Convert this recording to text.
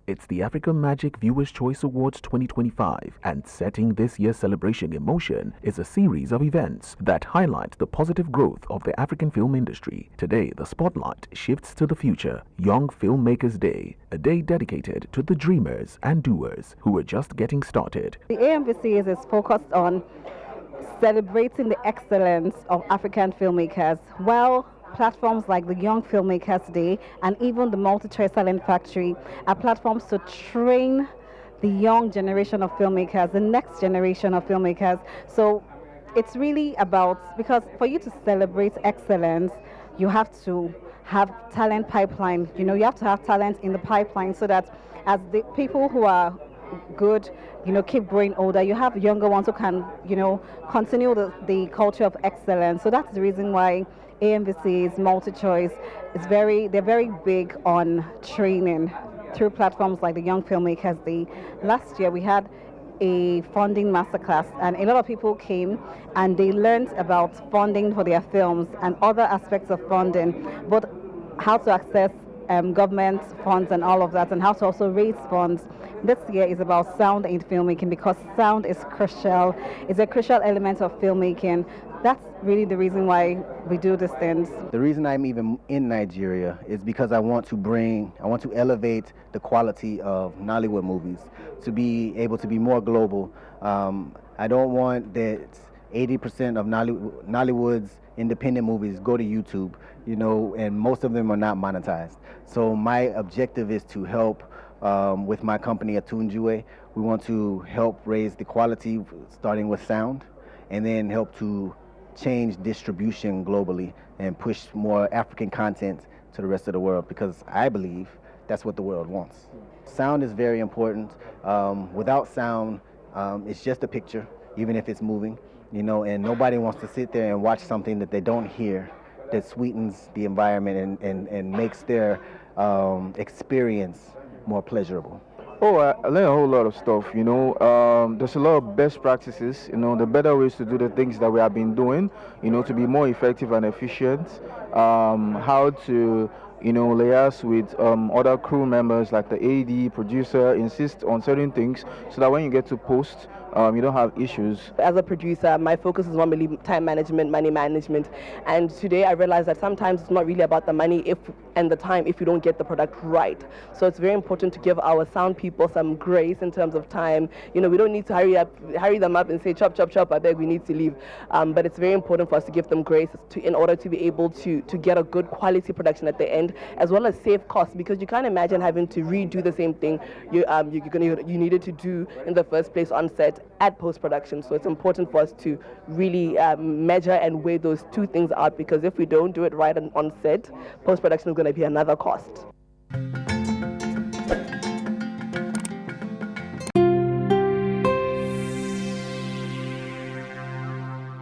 It's the African Magic Viewers' Choice Awards 2025, and setting this year's celebration in motion is a series of events that highlight the positive growth of the African film industry. Today, the spotlight shifts to the future, Young Filmmakers Day, a day dedicated to the dreamers and doers who are just getting started. The AMVCA is focused on celebrating the excellence of African filmmakers, while platforms like the Young Filmmakers Day and even the Multi-Choice Talent Factory are platforms to train the young generation of filmmakers, the next generation of filmmakers. So it's really about, because for you to celebrate excellence, you have to have talent pipeline. You have to have talent in the pipeline so that as the people who are good, keep growing older, you have younger ones who can, continue the culture of excellence. So that's the reason why AMVCA's Multi-Choice they're very big on training through platforms like the Young Filmmakers Day. Last year we had a funding masterclass, and a lot of people came and they learned about funding for their films and other aspects of funding, but how to access government funds and all of that, and how to also raise funds. This year is about sound in filmmaking, because sound is crucial. It's a crucial element of filmmaking. That's really the reason why we do these things. The reason I'm even in Nigeria is because I want to elevate the quality of Nollywood movies to be able to be more global. I don't want that 80% of Nollywood's independent movies go to YouTube, and most of them are not monetized. So my objective is to help with my company Atunjue. We want to help raise the quality, starting with sound, and then help to change distribution globally and push more African content to the rest of the world, because I believe that's what the world wants. Sound is very important. Without sound, it's just a picture, even if it's moving, and nobody wants to sit there and watch something that they don't hear, that sweetens the environment and makes their experience more pleasurable. Oh, I learned a whole lot of stuff, there's a lot of best practices, the better ways to do the things that we have been doing, to be more effective and efficient, how to, liaise with other crew members like the AD, producer, insist on certain things so that when you get to post, you don't have issues. As a producer, my focus is normally time management, money management, and today I realized that sometimes it's not really about the money and the time if you don't get the product right. So it's very important to give our sound people some grace in terms of time. We don't need to hurry them up and say chop, chop, chop, I beg, we need to leave. But it's very important for us to give them grace in order to be able to get a good quality production at the end, as well as save costs, because you can't imagine having to redo the same thing you needed to do in the first place on set at post-production. So it's important for us to really measure and weigh those two things out, because if we don't do it right on set, post-production is going to be another cost.